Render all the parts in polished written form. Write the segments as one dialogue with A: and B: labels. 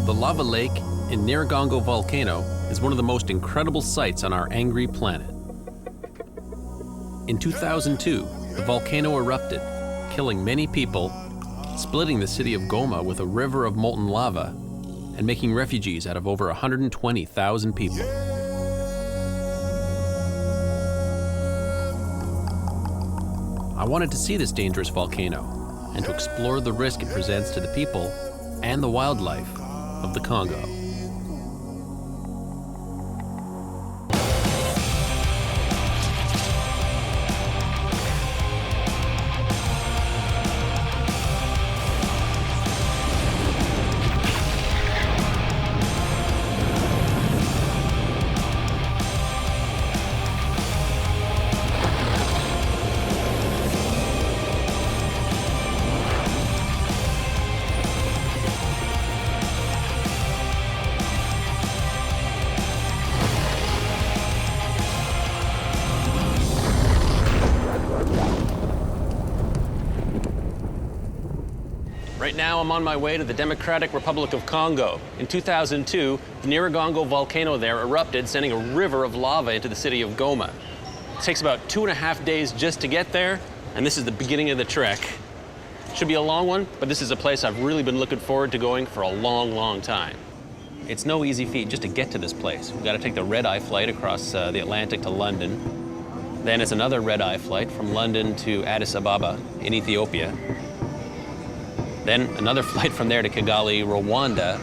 A: The lava lake in Rwanda Volcano is one of the most incredible sights on our angry planet. In 2002, the volcano erupted, killing many people, splitting the city of Goma with a river of molten lava, and making refugees out of over 120,000 people. I wanted to see this dangerous volcano and to explore the risk it presents to the people and the wildlife of the Congo. Right now, I'm on my way to the Democratic Republic of Congo. In 2002, the Nyiragongo volcano there erupted, sending a river of lava into the city of Goma. It takes about 2.5 days just to get there, and this is the beginning of the trek. Should be a long one, but this is a place I've really been looking forward to going for a long, long time. It's no easy feat just to get to this place. We've got to take the red-eye flight across the Atlantic to London. Then it's another red-eye flight from London to Addis Ababa in Ethiopia. Then another flight from there to Kigali, Rwanda.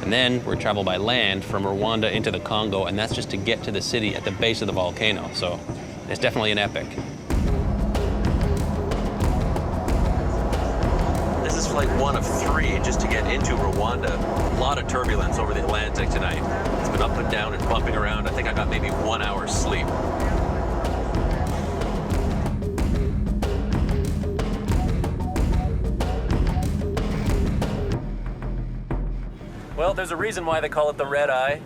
A: And then we're travel by land from Rwanda into the Congo, and that's just to get to the city at the base of the volcano. So it's definitely an epic. This is flight 1 of 3 just to get into Rwanda. A lot of turbulence over the Atlantic tonight. It's been up and down and bumping around. I think I got maybe 1 hour's sleep. Well, there's a reason why they call it the red eye.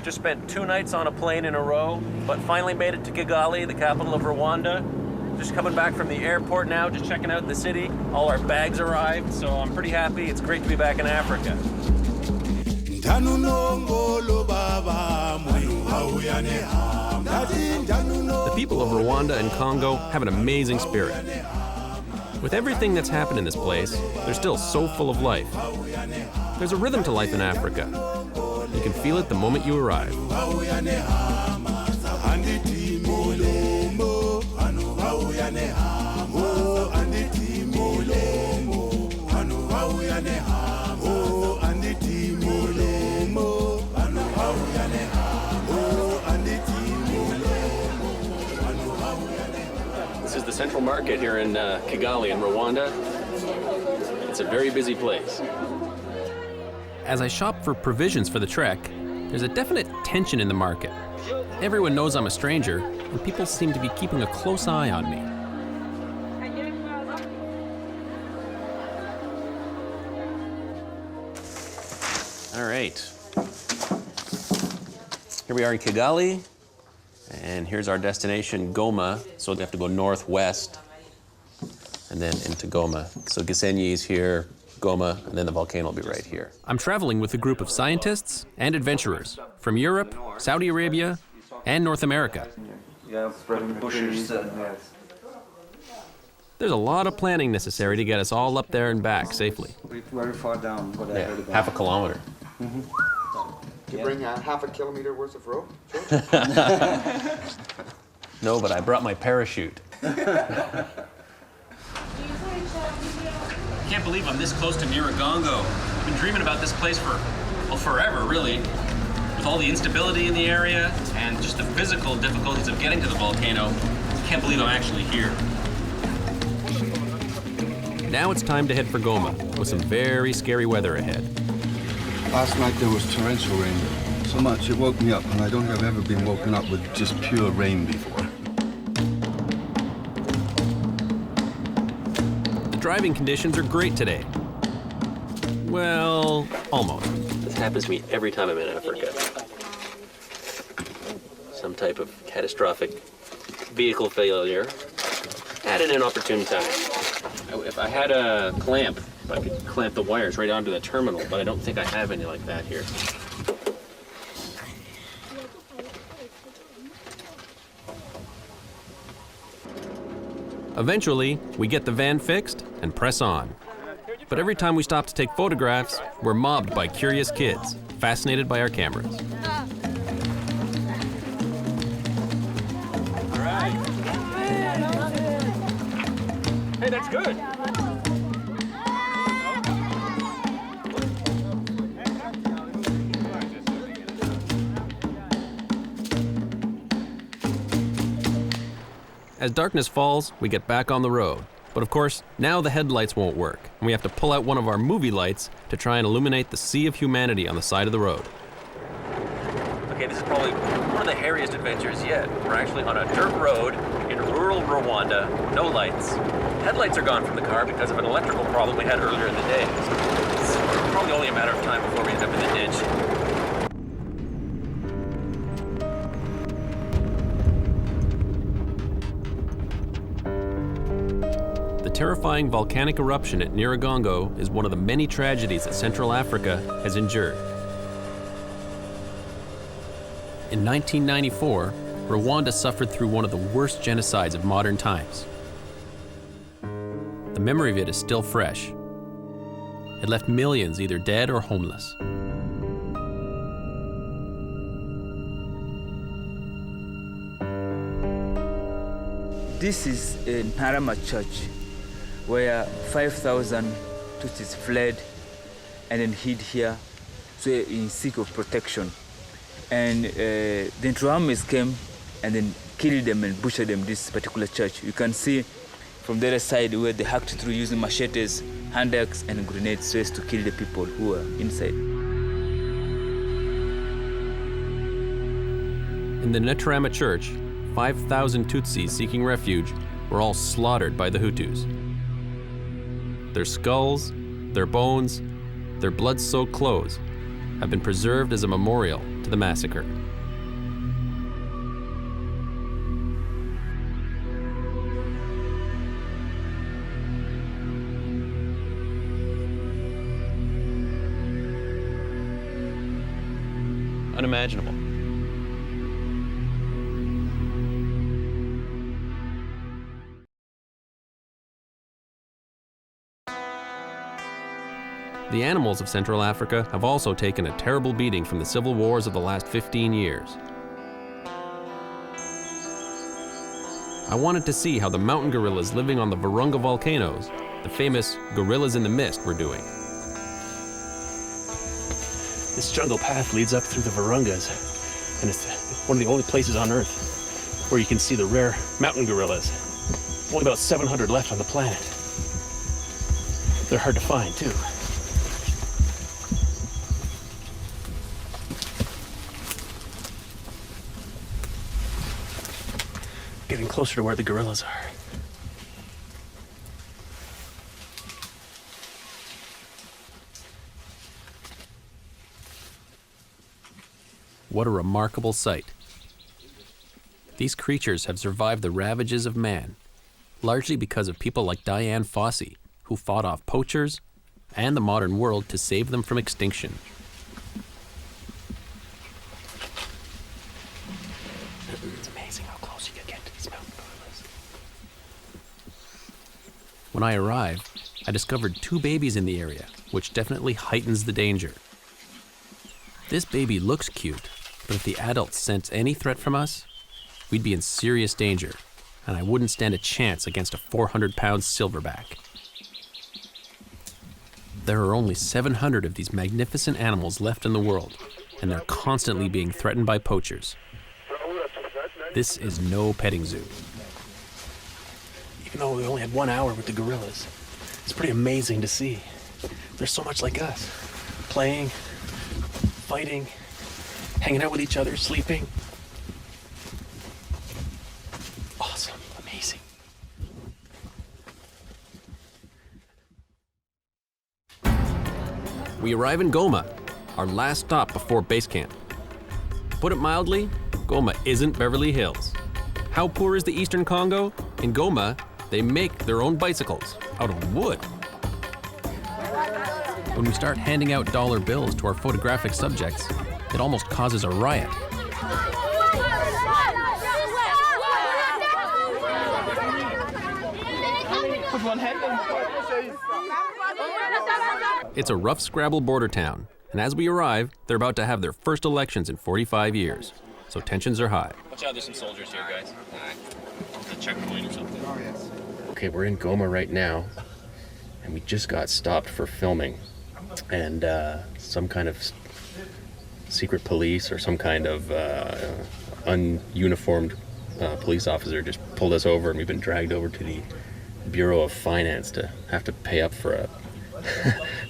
A: Just spent 2 nights on a plane in a row, but finally made it to Kigali, the capital of Rwanda. Just coming back from the airport now, just checking out the city. All our bags arrived, so I'm pretty happy. It's great to be back in Africa. The people of Rwanda and Congo have an amazing spirit. With everything that's happened in this place, they're still so full of life. There's a rhythm to life in Africa. You can feel it the moment you arrive. This is the central market here in Kigali in Rwanda. It's a very busy place. As I shop for provisions for the trek, there's a definite tension in the market. Everyone knows I'm a stranger, and people seem to be keeping a close eye on me. All right. Here we are in Kigali, and here's our destination, Goma. So we have to go northwest and then into Goma. So Gisenyi is here, Goma, and then the volcano will be right here. I'm traveling with a group of scientists and adventurers from Europe, Saudi Arabia, and North America. There's a lot of planning necessary to get us all up there and back safely.
B: Very far down.
A: Yeah, half a kilometer.
C: You bring half a kilometer worth of rope?
A: No, but I brought my parachute. I can't believe I'm this close to Nyiragongo. I've been dreaming about this place for, well, forever, really. With all the instability in the area and just the physical difficulties of getting to the volcano, I can't believe I'm actually here. Now it's time to head for Goma, with some very scary weather ahead.
B: Last night there was torrential rain. So much it woke me up, and I don't think I've ever been woken up with just pure rain before.
A: Driving conditions are great today. Well, almost. This happens to me every time I'm in Africa. Some type of catastrophic vehicle failure at an inopportune time. If I had a clamp I could clamp the wires right onto the terminal, but I don't think I have any like that here. Eventually, we get the van fixed and press on. But every time we stop to take photographs, we're mobbed by curious kids, fascinated by our cameras.
D: All right. Hey, that's good.
A: As darkness falls, we get back on the road. But of course, now the headlights won't work, and we have to pull out one of our movie lights to try and illuminate the sea of humanity on the side of the road. Okay, this is probably one of the hairiest adventures yet. We're actually on a dirt road in rural Rwanda, no lights. Headlights are gone from the car because of an electrical problem we had earlier in the day. So it's probably only a matter of time before we end up in the ditch. The terrifying volcanic eruption at Nyiragongo is one of the many tragedies that Central Africa has endured. In 1994, Rwanda suffered through one of the worst genocides of modern times. The memory of it is still fresh. It left millions either dead or homeless.
E: This is a Ntarama church where 5,000 Tutsis fled and then hid here, so in seek of protection. And the Nturamis came and then killed them and butchered them, this particular church. You can see from the other side where they hacked through using machetes, hand axes, and grenades so as to kill the people who were inside.
A: In the Ntarama church, 5,000 Tutsis seeking refuge were all slaughtered by the Hutus. Their skulls, their bones, their blood-soaked clothes have been preserved as a memorial to the massacre. Unimaginable. The animals of Central Africa have also taken a terrible beating from the civil wars of the last 15 years. I wanted to see how the mountain gorillas living on the Virunga volcanoes, the famous gorillas in the mist, were doing.
F: This jungle path leads up through the Virungas, and it's one of the only places on Earth where you can see the rare mountain gorillas. Only about 700 left on the planet. They're hard to find, too. Getting closer to where the gorillas are.
A: What a remarkable sight. These creatures have survived the ravages of man, largely because of people like Diane Fossey, who fought off poachers and the modern world to save them from extinction.
F: It's amazing how close you can get to these mountain gorillas.
A: When I arrived, I discovered 2 babies in the area, which definitely heightens the danger. This baby looks cute, but if the adults sense any threat from us, we'd be in serious danger, and I wouldn't stand a chance against a 400-pound silverback. There are only 700 of these magnificent animals left in the world, and they're constantly being threatened by poachers. This is no petting zoo.
F: Even though we only had 1 hour with the gorillas, it's pretty amazing to see. They're so much like us. Playing, fighting, hanging out with each other, sleeping. Awesome, amazing.
A: We arrive in Goma, our last stop before base camp. To put it mildly, Goma isn't Beverly Hills. How poor is the Eastern Congo? In Goma, they make their own bicycles out of wood. When we start handing out dollar bills to our photographic subjects, it almost causes a riot. It's a rough scrabble border town, and as we arrive, they're about to have their first elections in 45 years, so tensions are high.
F: Watch out, there's some soldiers here, guys. It's a checkpoint or something.
C: Oh, yes.
F: Okay, we're in Goma right now, and we just got stopped for filming. And some kind of secret police or some kind of ununiformed police officer just pulled us over, and we've been dragged over to the Bureau of Finance to have to pay up for a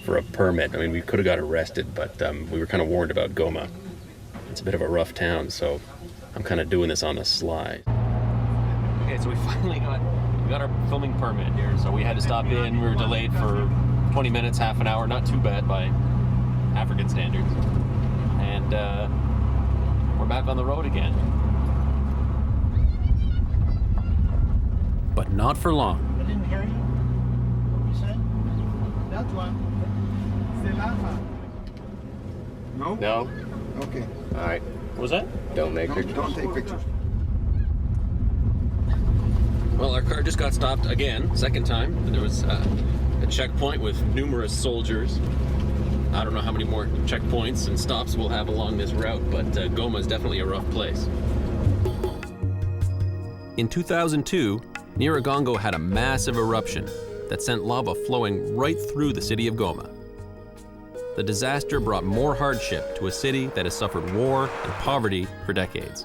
F: for a permit. I mean, we could have got arrested, but we were kind of warned about Goma. It's a bit of a rough town, so I'm kind of doing this on the sly.
A: Okay, so we finally got our filming permit here, so we had to stop in. We were delayed for 20 minutes, half an hour, not too bad by African standards. And we're back on the road again. But not for long.
D: I didn't hear you. What you said? That one. C'est lava.
C: No?
F: No?
C: Okay.
F: All right.
A: What was that?
F: Don't make pictures.
C: Don't take pictures.
A: Well, our car just got stopped again, second time. There was a checkpoint with numerous soldiers. I don't know how many more checkpoints and stops we'll have along this route, but Goma is definitely a rough place. In 2002, Nyiragongo had a massive eruption that sent lava flowing right through the city of Goma. The disaster brought more hardship to a city that has suffered war and poverty for decades.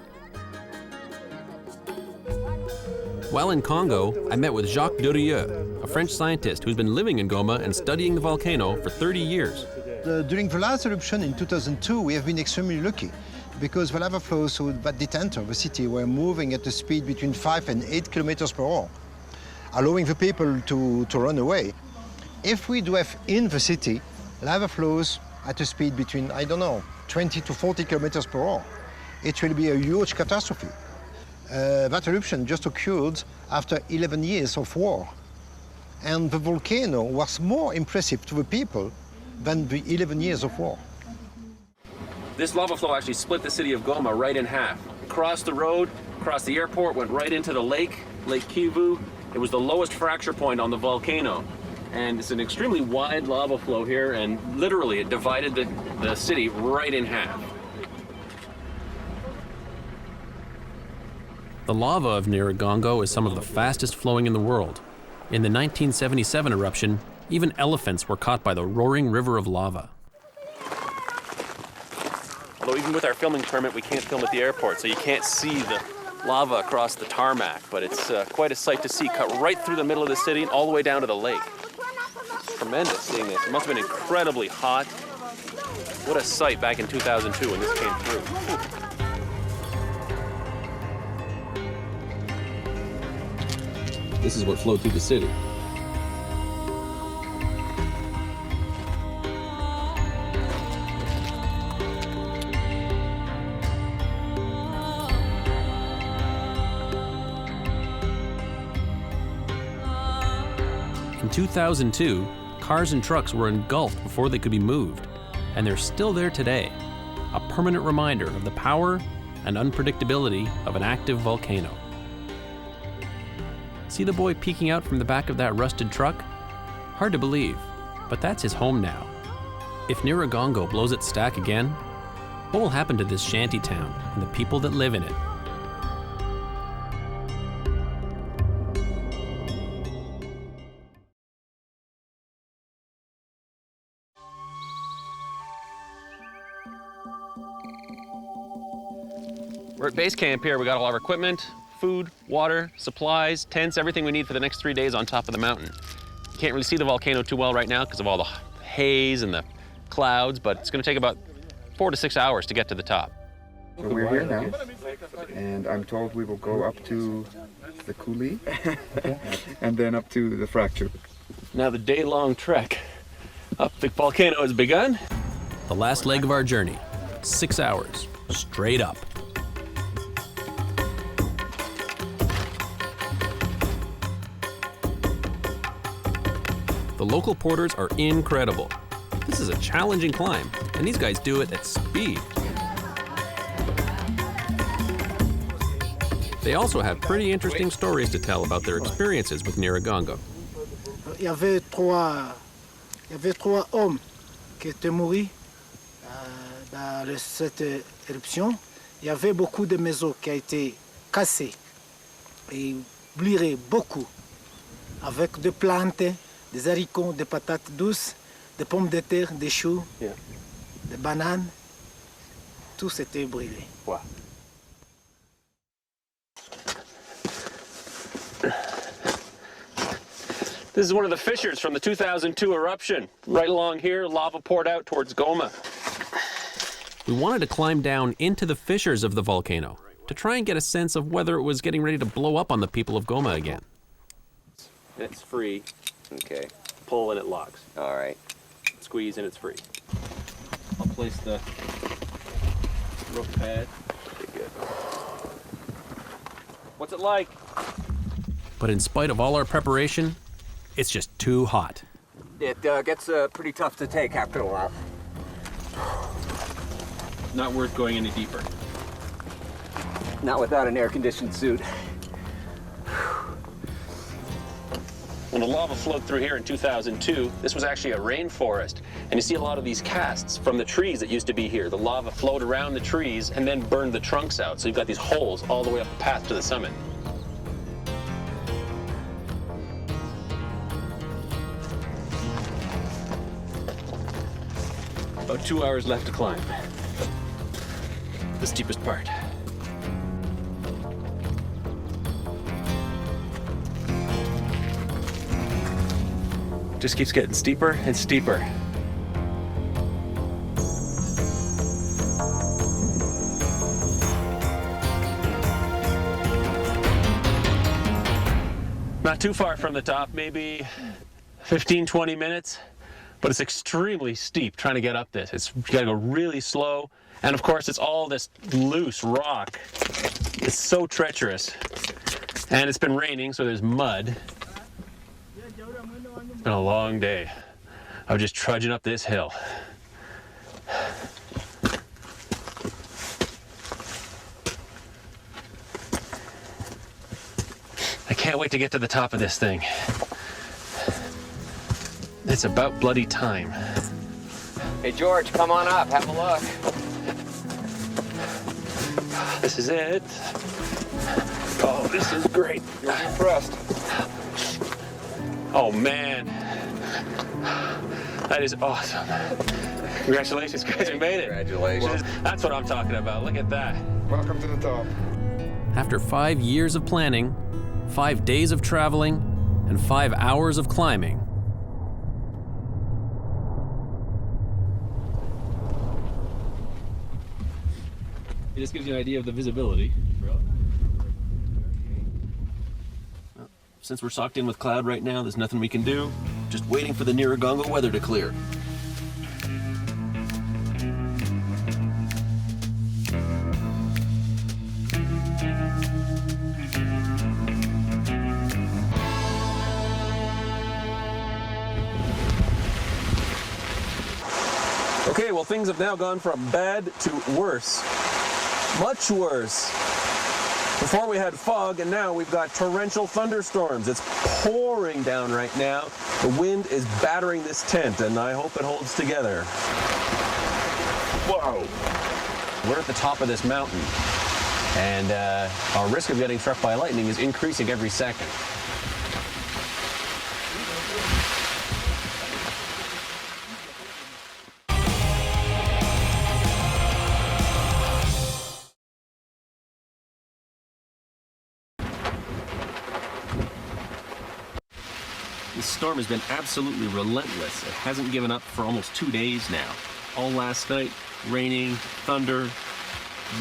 A: While in Congo, I met with Jacques Durieux, a French scientist who's been living in Goma and studying the volcano for 30 years.
G: During the last eruption in 2002, we have been extremely lucky because the lava flows through that detent of the city were moving at a speed between 5 and 8 kilometers per hour, allowing the people to run away. If we do have in the city lava flows at a speed between, 20 to 40 kilometers per hour, it will be a huge catastrophe. That eruption just occurred after 11 years of war. And the volcano was more impressive to the people than the 11 years of war.
A: This lava flow actually split the city of Goma right in half. Crossed the road, crossed the airport, went right into the lake, Lake Kivu. It was the lowest fracture point on the volcano. And it's an extremely wide lava flow here, and literally it divided the city right in half. The lava of Nyiragongo is some of the fastest flowing in the world. In the 1977 eruption, even elephants were caught by the roaring river of lava. Although even with our filming permit, we can't film at the airport, so you can't see the lava across the tarmac, but it's quite a sight to see, cut right through the middle of the city and all the way down to the lake. It's tremendous seeing this. It must have been incredibly hot. What a sight back in 2002 when this came through. Whew. This is what flowed through the city. In 2002, cars and trucks were engulfed before they could be moved, and they're still there today, a permanent reminder of the power and unpredictability of an active volcano. See the boy peeking out from the back of that rusted truck? Hard to believe, but that's his home now. If Nyiragongo blows its stack again, what will happen to this shanty town and the people that live in it? We're at base camp here. We got all our equipment, food, water, supplies, tents, everything we need for the next 3 days on top of the mountain. You can't really see the volcano too well right now because of all the haze and the clouds, but it's going to take about 4 to 6 hours to get to the top.
C: So we're here now, and I'm told we will go up to the coulee and then up to the fracture.
A: Now the day-long trek up the volcano has begun. The last leg of our journey, 6 hours, straight up. The local porters are incredible. This is a challenging climb, and these guys do it at speed. They also have pretty interesting stories to tell about their experiences with Nyiragongo.
D: Il y avait trois hommes qui étaient morts dans cette éruption. Il y avait beaucoup de maisons qui ont été cassées et brûlées beaucoup, avec des plantes, des haricots, des patates douces, des pommes de terre, des choux, des bananes. Tout s'était brûlé.
A: Wow. This is one of the fissures from the 2002 eruption. Right along here, lava poured out towards Goma. We wanted to climb down into the fissures of the volcano to try and get a sense of whether it was getting ready to blow up on the people of Goma again. It's free.
H: Okay.
A: Pull and it locks.
H: All right.
A: Squeeze and it's free. I'll place the roof pad.
H: Pretty good.
A: What's it like? But in spite of all our preparation, it's just too hot.
H: It gets pretty tough to take after a while.
A: Not worth going any deeper.
H: Not without an air-conditioned suit.
A: When the lava flowed through here in 2002, this was actually a rainforest. And you see a lot of these casts from the trees that used to be here. The lava flowed around the trees and then burned the trunks out. So you've got these holes all the way up the path to the summit. About 2 hours left to climb. The steepest part. Just keeps getting steeper and steeper. Not too far from the top, maybe 15, 20 minutes. But it's extremely steep trying to get up this. You gotta go really slow. And of course, it's all this loose rock. It's so treacherous. And it's been raining, so there's mud. It's been a long day of just trudging up this hill. I can't wait to get to the top of this thing. It's about bloody time.
H: Hey, George, come on up. Have a look.
A: This is it. Oh, this is great.
C: You'll be impressed.
A: Oh, man. That is awesome. Congratulations, guys. You made it.
H: Congratulations.
A: That's what I'm talking about. Look at that.
C: Welcome to the top.
A: After 5 years of planning, 5 days of traveling, and 5 hours of climbing, it just gives you an idea of the visibility. Since we're socked in with cloud right now, there's nothing we can do. Just waiting for the Nyiragongo weather to clear. Okay, well, things have now gone from bad to worse. Much worse. Before we had fog, and now we've got torrential thunderstorms. It's pouring down right now. The wind is battering this tent, and I hope it holds together. Whoa! We're at the top of this mountain, and our risk of getting struck by lightning is increasing every second. This storm has been absolutely relentless. It hasn't given up for almost 2 days now. All last night, raining, thunder,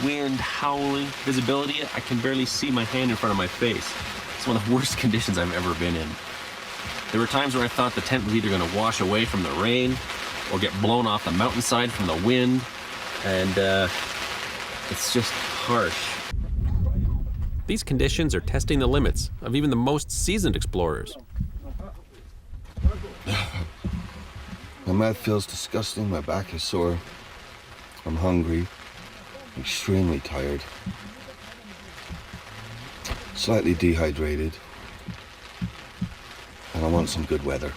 A: wind, howling, visibility. I can barely see my hand in front of my face. It's one of the worst conditions I've ever been in. There were times where I thought the tent was either going to wash away from the rain or get blown off the mountainside from the wind. And it's just harsh. These conditions are testing the limits of even the most seasoned explorers.
B: My mouth feels disgusting, my back is sore. I'm hungry, extremely tired, slightly dehydrated, and I want some good weather.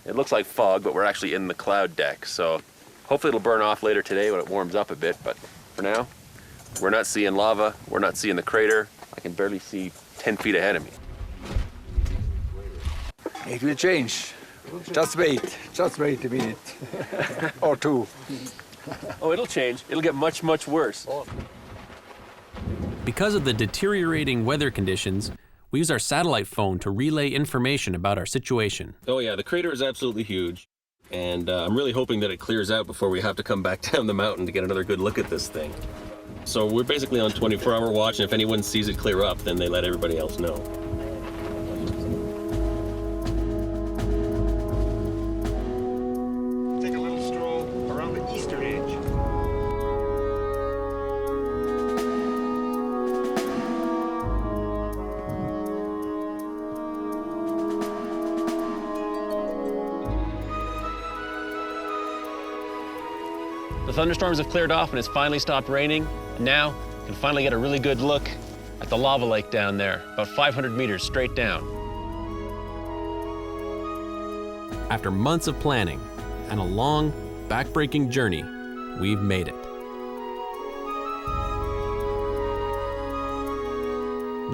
A: It looks like fog, but we're actually in the cloud deck, so hopefully it'll burn off later today when it warms up a bit, but for now, we're not seeing lava, we're not seeing the crater. I can barely see 10 feet ahead of me.
I: It will change. Just wait a minute or two.
A: Oh, it'll change. It'll get much, much worse.
F: Because of the deteriorating weather conditions, we use our satellite phone to relay information about our situation.
A: Oh yeah, the crater is absolutely huge, and I'm really hoping that it clears out before we have to come back down the mountain to get another good look at this thing. So we're basically on 24-hour watch, and if anyone sees it clear up, then they let everybody else know.
G: Take a little stroll around the eastern edge.
A: The thunderstorms have cleared off and it's finally stopped raining. And now you can finally get a really good look at the lava lake down there, about 500 meters straight down.
F: After months of planning and a long, back-breaking journey, we've made it.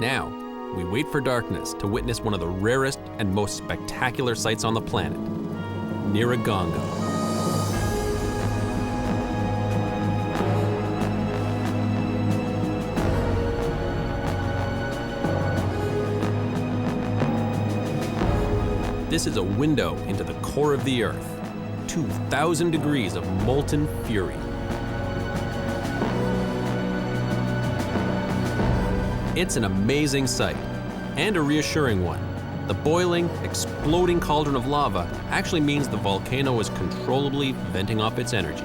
F: Now, we wait for darkness to witness one of the rarest and most spectacular sights on the planet, Nyiragongo. This is a window into the core of the Earth, 2,000 degrees of molten fury. It's an amazing sight, and a reassuring one. The boiling, exploding cauldron of lava actually means the volcano is controllably venting off its energy.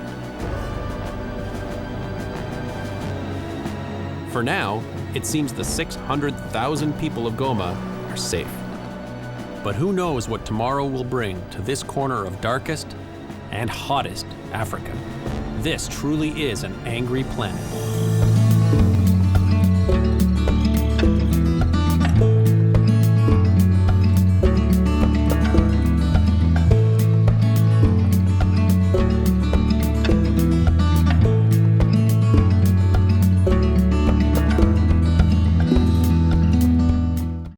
F: For now, it seems the 600,000 people of Goma are safe. But who knows what tomorrow will bring to this corner of darkest and hottest Africa. This truly is an angry planet.